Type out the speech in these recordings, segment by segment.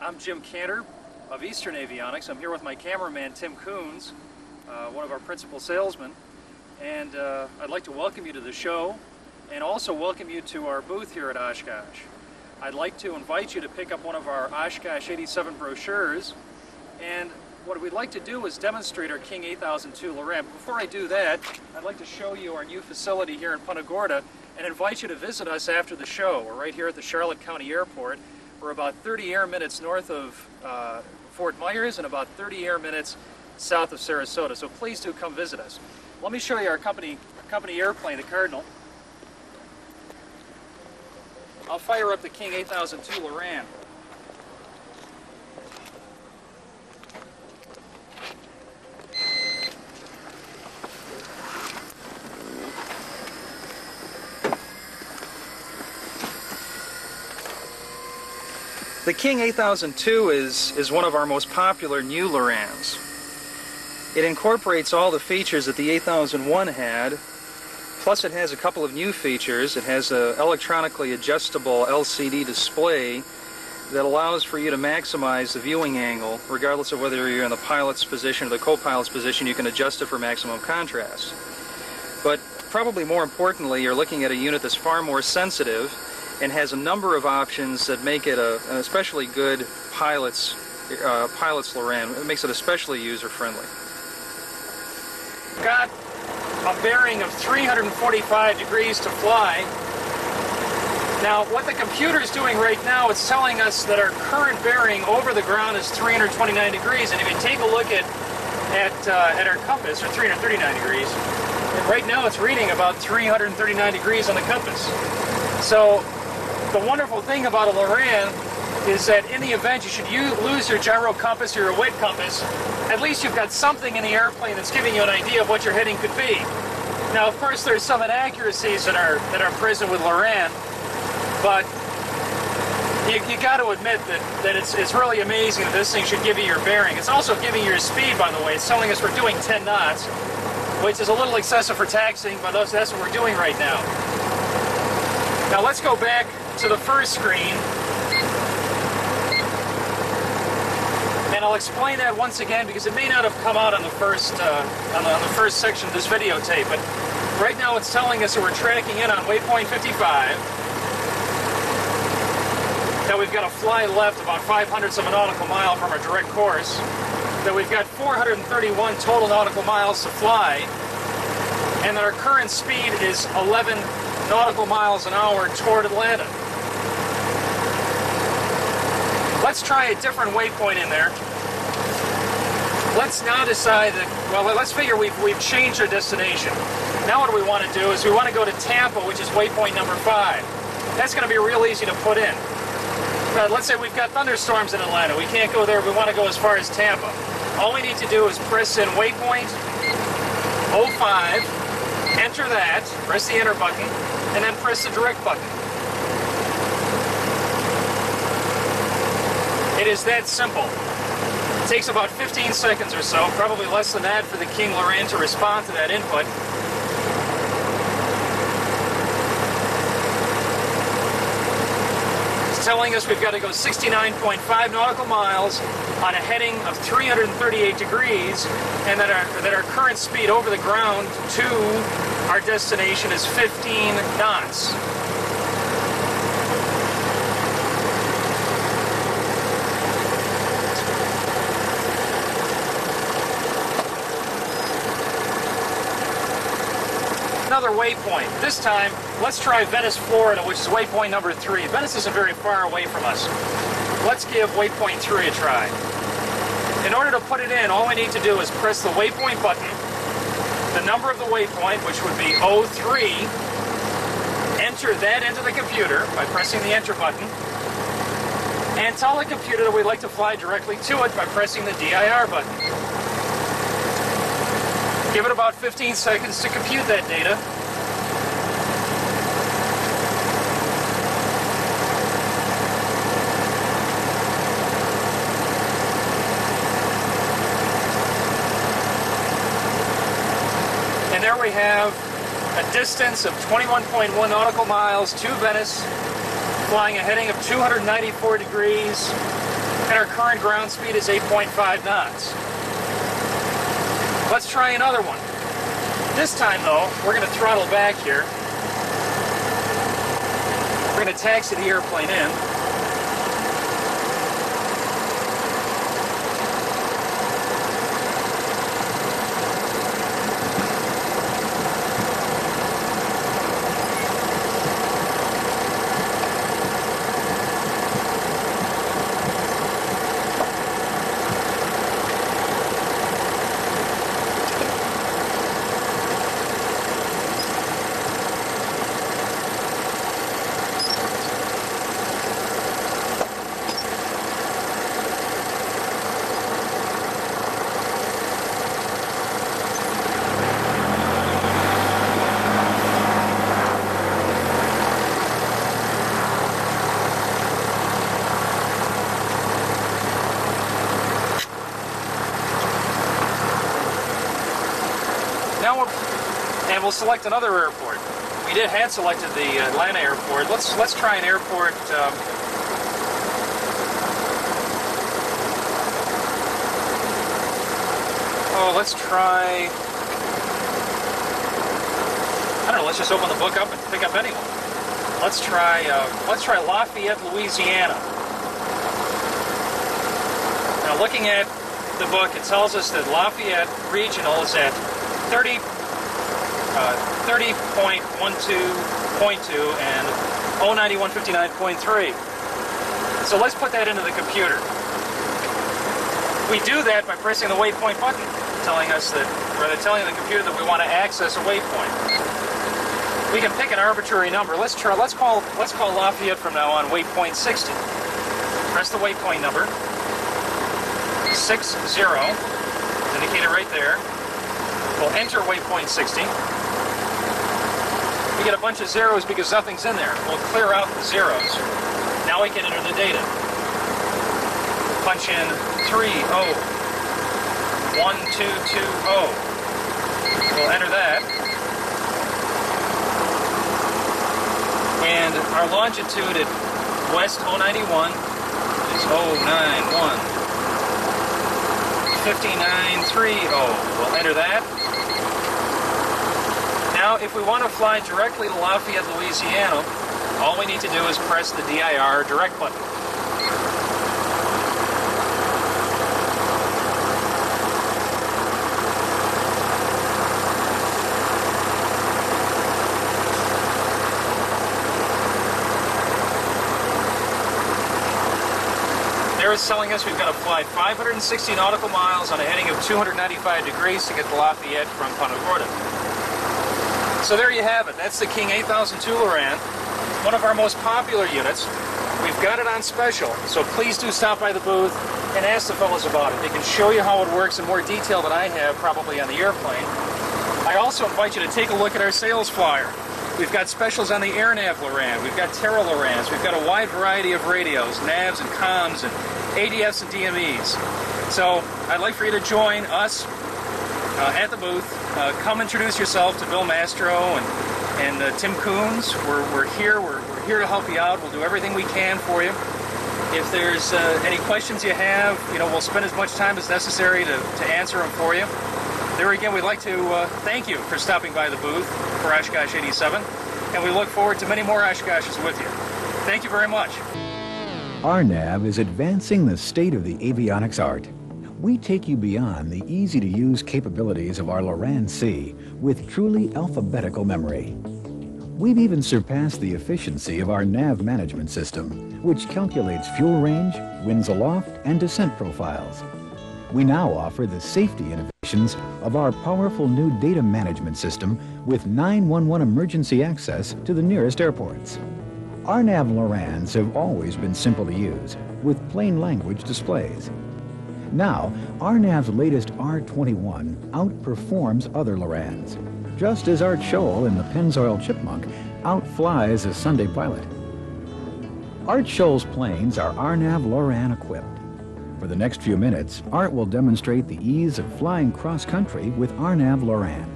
I'm Jim Kantor of Eastern Avionics. I'm here with my cameraman Tim Coons, one of our principal salesmen, and I'd like to welcome you to the show and also welcome you to our booth here at Oshkosh. I'd like to invite you to pick up one of our Oshkosh 87 brochures, and what we'd like to do is demonstrate our King 8002 Loran. Before I do that, I'd like to show you our new facility here in Punta Gorda and invite you to visit us after the show. We're right here at the Charlotte County Airport. We're about 30 air minutes north of Fort Myers and about 30 air minutes south of Sarasota. So please do come visit us. Let me show you our company airplane, the Cardinal. I'll fire up the King 8002 Loran. The King 8002 is one of our most popular new Lorans. It incorporates all the features that the 8001 had, plus it has a couple of new features. It has an electronically adjustable LCD display that allows for you to maximize the viewing angle, regardless of whether you're in the pilot's position or the co-pilot's position. You can adjust it for maximum contrast. But probably more importantly, you're looking at a unit that's far more sensitive and has a number of options that make it an especially good pilot's Loran. It makes it especially user-friendly. Got a bearing of 345 degrees to fly. Now, what the computer is doing right now, it's telling us that our current bearing over the ground is 329 degrees, and if you take a look at our compass, or 339 degrees, and right now it's reading about 339 degrees on the compass. So the wonderful thing about a Loran is that in the event you should lose your gyro compass or your weight compass, at least you've got something in the airplane that's giving you an idea of what your heading could be. Now, of course, there's some inaccuracies that are present with Loran, but you got to admit that it's really amazing that this thing should give you your bearing. It's also giving you your speed, by the way. It's telling us we're doing 10 knots, which is a little excessive for taxiing, but that's what we're doing right now. Now let's go back to the first screen, and I'll explain that once again because it may not have come out on the first section of this videotape. But right now it's telling us that we're tracking in on waypoint 55. That we've got to fly left about 0.05 of a nautical mile from our direct course. That we've got 431 total nautical miles to fly, and that our current speed is 11 nautical miles an hour toward Atlanta. Let's try a different waypoint in there. Let's now decide that, well, let's figure we've changed our destination. Now what we want to do is we want to go to Tampa, which is waypoint number 5. That's going to be real easy to put in. Let's say we've got thunderstorms in Atlanta. We can't go there. We want to go as far as Tampa. All we need to do is press in waypoint 05, enter that, press the enter button, and then press the direct button. It is that simple. It takes about 15 seconds or so, probably less than that, for the King Loran to respond to that input. It's telling us we've got to go 69.5 nautical miles on a heading of 338 degrees, and that our current speed over the ground to our destination is 15 knots. Another waypoint. This time, let's try Venice, Florida, which is waypoint number 3. Venice isn't very far away from us. Let's give waypoint 3 a try. In order to put it in, all we need to do is press the waypoint button, the number of the waypoint, which would be 03, enter that into the computer by pressing the enter button, and tell the computer that we'd like to fly directly to it by pressing the DIR button. Give it about 15 seconds to compute that data. And there we have a distance of 21.1 nautical miles to Venice, flying a heading of 294 degrees, And our current ground speed is 8.5 knots. Let's try another one. This time, though, we're going to throttle back here. We're going to taxi the airplane in. And we'll select another airport. We had selected the Atlanta airport. Let's try an airport. Let's try. I don't know. Let's just open the book up and pick up anyone. Let's try Lafayette, Louisiana. Now, looking at the book, it tells us that Lafayette Regional is at 30.12.2 and 09159.3. So let's put that into the computer. We do that by pressing the waypoint button, telling the computer that we want to access a waypoint. We can pick an arbitrary number. Let's call Lafayette from now on waypoint 60. Press the waypoint number. 60 is indicated right there. We'll enter waypoint 60. We get a bunch of zeros because nothing's in there. We'll clear out the zeros. Now we can enter the data. Punch in 301220. We'll enter that. And our longitude at west 091 is 091. 5930. We'll enter that. Now, if we want to fly directly to Lafayette, Louisiana, all we need to do is press the DIR direct button. There it's telling us we've got to fly 560 nautical miles on a heading of 295 degrees to get to Lafayette from Punta Gorda. So there you have it. That's the King 8002 Loran, one of our most popular units. We've got it on special, so please do stop by the booth and ask the fellows about it. They can show you how it works in more detail than I have probably on the airplane. I also invite you to take a look at our sales flyer. We've got specials on the ARNAV Loran, we've got Terra Lorans, we've got a wide variety of radios, NAVs and comms and ADFs and DMEs. So I'd like for you to join us at the booth. Come introduce yourself to Bill Mastro and Tim Coons. We're here to help you out. We'll do everything we can for you. If there's any questions you have, we'll spend as much time as necessary to answer them for you. There again, we'd like to thank you for stopping by the booth for Oshkosh 87, and we look forward to many more Oshkoshes with you. Thank you very much. ARNAV is advancing the state of the avionics art. We take you beyond the easy-to-use capabilities of our Loran C with truly alphabetical memory. We've even surpassed the efficiency of our nav management system, which calculates fuel range, winds aloft, and descent profiles. We now offer the safety innovations of our powerful new data management system with 911 emergency access to the nearest airports. ARNAV Lorans have always been simple to use, with plain language displays. Now, ARNAV's latest R21 outperforms other Lorans, just as Art Scholl in the Pennzoil Chipmunk outflies a Sunday pilot. Art Scholl's planes are ARNAV Loran equipped. For the next few minutes, Art will demonstrate the ease of flying cross-country with ARNAV Loran.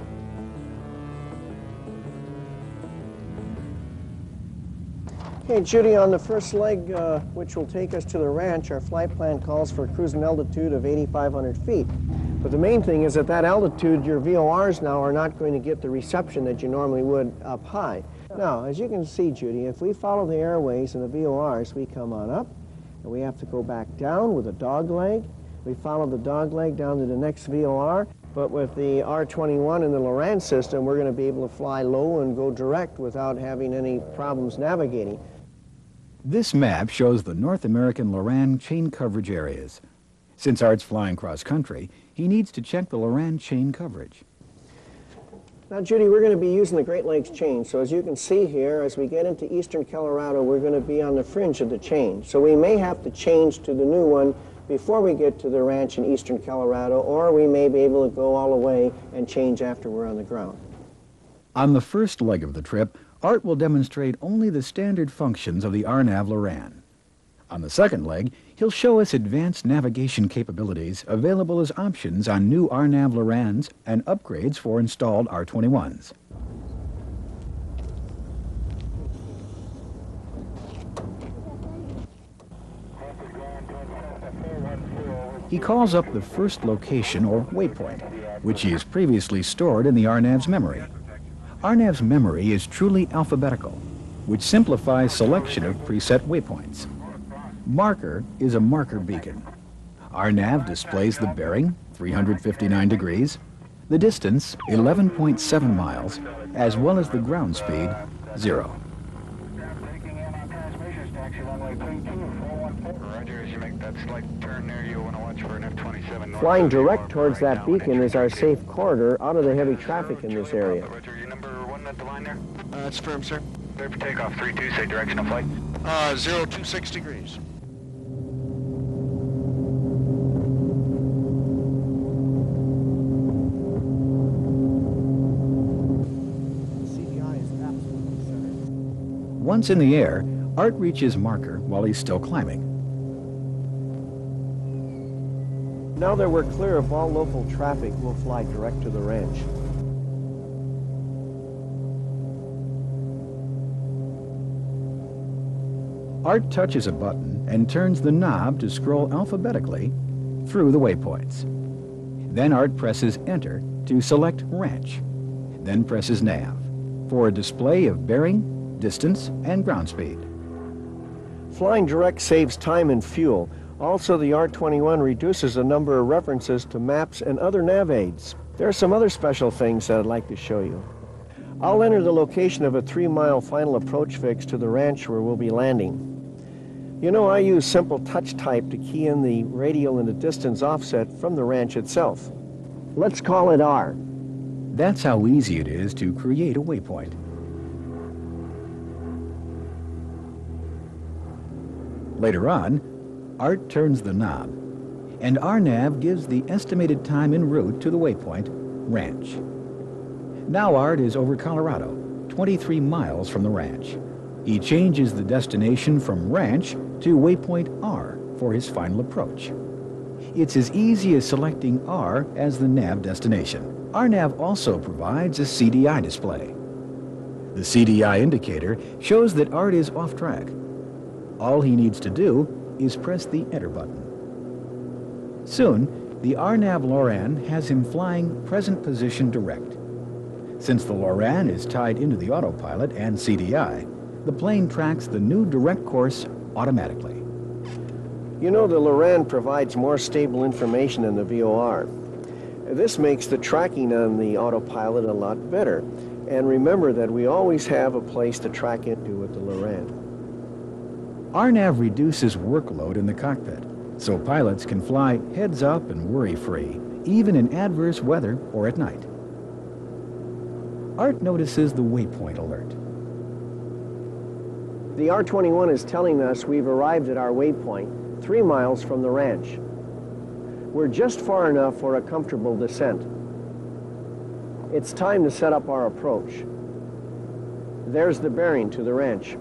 Okay, Judy, on the first leg, which will take us to the ranch, our flight plan calls for a cruising altitude of 8,500 feet. But the main thing is at that altitude, your VORs now are not going to get the reception that you normally would up high. Now, as you can see, Judy, if we follow the airways and the VORs, we come on up, and we have to go back down with a dog leg. We follow the dog leg down to the next VOR. But with the R21 and the Lorans system, we're going to be able to fly low and go direct without having any problems navigating. This map shows the North American Loran chain coverage areas. Since Art's flying cross-country, he needs to check the Loran chain coverage. Now, Judy, we're going to be using the Great Lakes chain. So as you can see here, as we get into eastern Colorado, we're going to be on the fringe of the chain. So we may have to change to the new one before we get to the ranch in eastern Colorado, or we may be able to go all the way and change after we're on the ground. On the first leg of the trip, Art will demonstrate only the standard functions of the ARNAV Loran. On the second leg, he'll show us advanced navigation capabilities available as options on new ARNAV Lorans and upgrades for installed R21s. He calls up the first location or waypoint, which he has previously stored in the ARNAV's memory. ARNAV's memory is truly alphabetical, which simplifies selection of preset waypoints. Marker is a marker beacon. ARNAV displays the bearing, 359 degrees, the distance, 11.7 miles, as well as the ground speed, 0. Flying direct towards that beacon is our safe corridor out of the heavy traffic in this area. That's firm, sir. Clear for takeoff, 32, say direction of flight. 026 degrees. CDI is absolutely centered. Once in the air, Art reaches marker while he's still climbing. Now that we're clear of all local traffic, we'll fly direct to the ranch. Art touches a button and turns the knob to scroll alphabetically through the waypoints. Then Art presses Enter to select Ranch, then presses Nav for a display of bearing, distance, and ground speed. Flying direct saves time and fuel. Also, the R21 reduces the number of references to maps and other nav aids. There are some other special things that I'd like to show you. I'll enter the location of a 3-mile final approach fix to the ranch where we'll be landing. You know, I use simple touch type to key in the radial and the distance offset from the ranch itself. Let's call it R. That's how easy it is to create a waypoint. Later on, Art turns the knob, and ARNAV gives the estimated time en route to the waypoint, Ranch. Now Art is over Colorado, 23 miles from the ranch. He changes the destination from Ranch to waypoint R for his final approach. It's as easy as selecting R as the nav destination. ARNAV also provides a CDI display. The CDI indicator shows that Art is off track. All he needs to do is press the Enter button. Soon, the ARNAV Loran has him flying present position direct. Since the Loran is tied into the autopilot and CDI, the plane tracks the new direct course automatically. You know, the Loran provides more stable information than the VOR. This makes the tracking on the autopilot a lot better. And remember that we always have a place to track into with the Loran. ARNAV reduces workload in the cockpit, so pilots can fly heads up and worry-free, even in adverse weather or at night. Art notices the waypoint alert. The R21 is telling us we've arrived at our waypoint, 3 miles from the ranch. We're just far enough for a comfortable descent. It's time to set up our approach. There's the bearing to the ranch.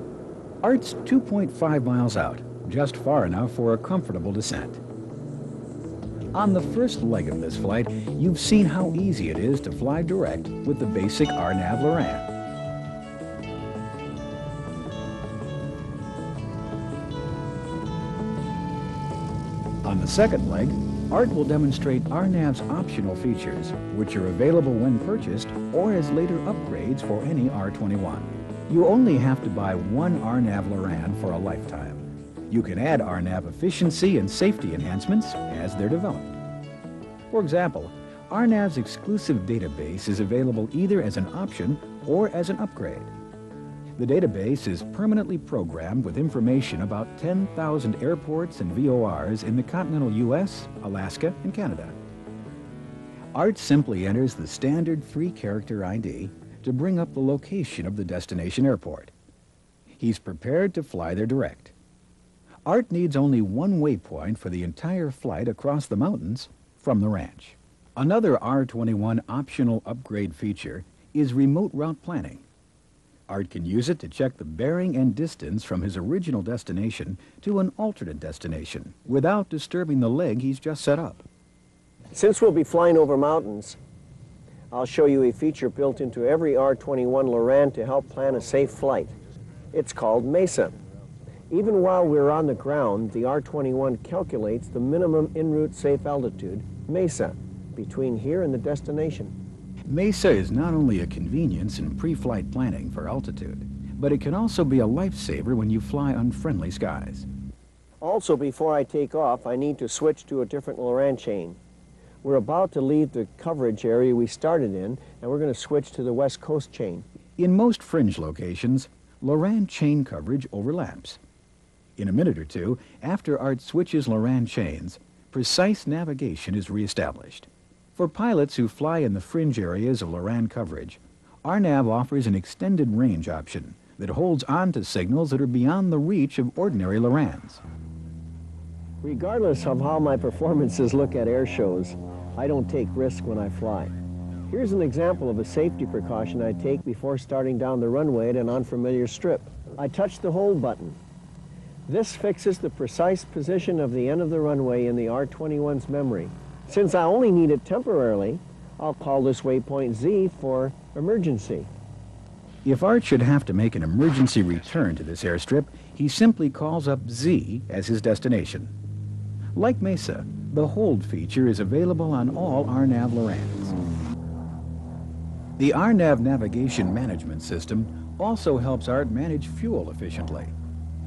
Art's 2.5 miles out, just far enough for a comfortable descent. On the first leg of this flight, you've seen how easy it is to fly direct with the basic ARNAV Loran. On the second leg, Art will demonstrate ARNAV's optional features, which are available when purchased or as later upgrades for any R21. You only have to buy one ARNAV Loran for a lifetime. You can add ARNAV efficiency and safety enhancements as they're developed. For example, ARNAV's exclusive database is available either as an option or as an upgrade. The database is permanently programmed with information about 10,000 airports and VORs in the continental U.S., Alaska, and Canada. Art simply enters the standard 3-character ID to bring up the location of the destination airport. He's prepared to fly there direct. Art needs only one waypoint for the entire flight across the mountains from the ranch. Another R21 optional upgrade feature is remote route planning. Art can use it to check the bearing and distance from his original destination to an alternate destination without disturbing the leg he's just set up. Since we'll be flying over mountains, I'll show you a feature built into every R21 Loran to help plan a safe flight. It's called MESA. Even while we're on the ground, the R21 calculates the minimum en route safe altitude, MESA, between here and the destination. MESA is not only a convenience in pre-flight planning for altitude, but it can also be a lifesaver when you fly unfriendly skies. Also, before I take off, I need to switch to a different Loran chain. We're about to leave the coverage area we started in, and we're going to switch to the West Coast chain. In most fringe locations, Loran chain coverage overlaps. In a minute or two, after Art switches Loran chains, precise navigation is reestablished. For pilots who fly in the fringe areas of Loran coverage, ARNAV offers an extended range option that holds on to signals that are beyond the reach of ordinary Lorans. Regardless of how my performances look at air shows, I don't take risks when I fly. Here's an example of a safety precaution I take before starting down the runway at an unfamiliar strip. I touch the hold button. This fixes the precise position of the end of the runway in the R21's memory. Since I only need it temporarily, I'll call this waypoint Z for emergency. If Art should have to make an emergency return to this airstrip, he simply calls up Z as his destination. Like MESA, the hold feature is available on all ARNAV Lorans. The ARNAV navigation management system also helps Art manage fuel efficiently.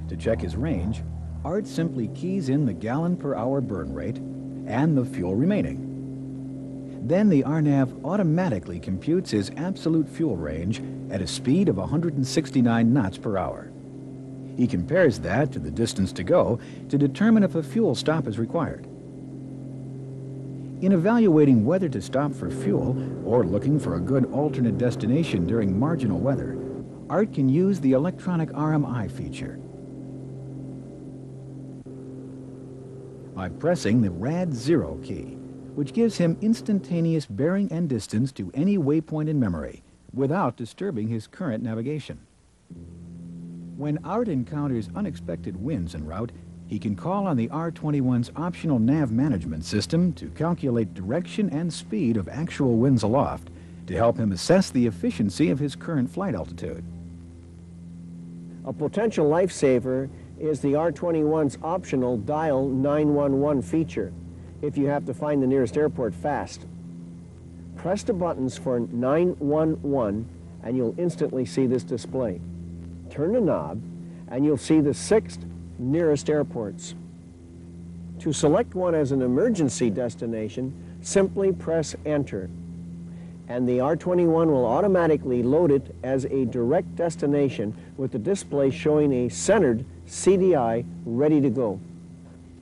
To check his range, Art simply keys in the gallon per hour burn rate and the fuel remaining. Then the ARNAV automatically computes his absolute fuel range at a speed of 169 knots per hour. He compares that to the distance to go to determine if a fuel stop is required. In evaluating whether to stop for fuel or looking for a good alternate destination during marginal weather, Art can use the electronic RMI feature. By pressing the RAD 0 key, which gives him instantaneous bearing and distance to any waypoint in memory without disturbing his current navigation. When Art encounters unexpected winds en route, he can call on the R21's optional nav management system to calculate direction and speed of actual winds aloft to help him assess the efficiency of his current flight altitude. A potential lifesaver is the R21's optional Dial 911 feature if you have to find the nearest airport fast. Press the buttons for 911 and you'll instantly see this display. Turn the knob and you'll see the 6 nearest airports. To select one as an emergency destination, simply press Enter, and the R21 will automatically load it as a direct destination with the display showing a centered CDI ready to go.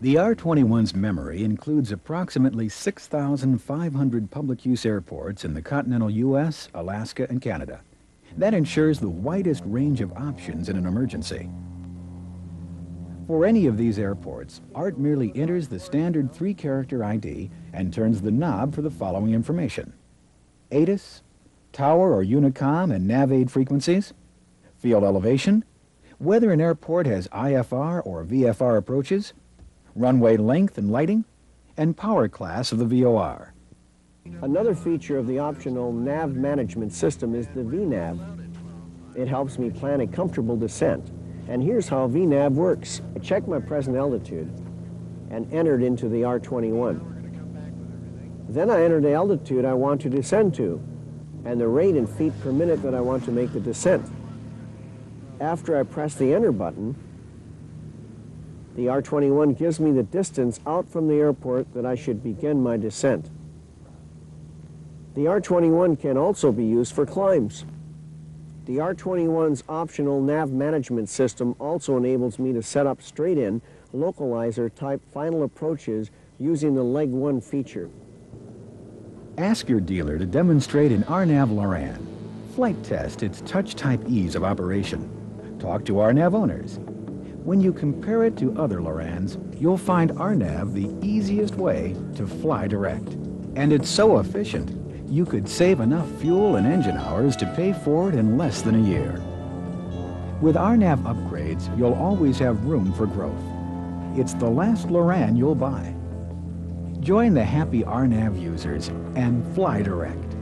The R21's memory includes approximately 6,500 public use airports in the continental U.S., Alaska, and Canada. That ensures the widest range of options in an emergency. For any of these airports, Art merely enters the standard 3-character ID and turns the knob for the following information: ATIS, tower or Unicom and NavAid frequencies, field elevation, whether an airport has IFR or VFR approaches, runway length and lighting, and power class of the VOR. Another feature of the optional nav management system is the VNAV. It helps me plan a comfortable descent. And here's how VNAV works. I check my present altitude, and entered into the R21. Then I enter the altitude I want to descend to and the rate in feet per minute that I want to make the descent. After I press the enter button, the R21 gives me the distance out from the airport that I should begin my descent. The R21 can also be used for climbs. The R21's optional nav management system also enables me to set up straight-in localizer type final approaches using the Leg 1 feature. Ask your dealer to demonstrate an ARNAV Loran. Flight test its touch-type ease of operation. Talk to ARNAV owners. When you compare it to other Lorans, you'll find ARNAV the easiest way to fly direct. And it's so efficient, you could save enough fuel and engine hours to pay for it in less than a year. With ARNAV upgrades, you'll always have room for growth. It's the last Loran you'll buy. Join the happy ARNAV users and fly direct.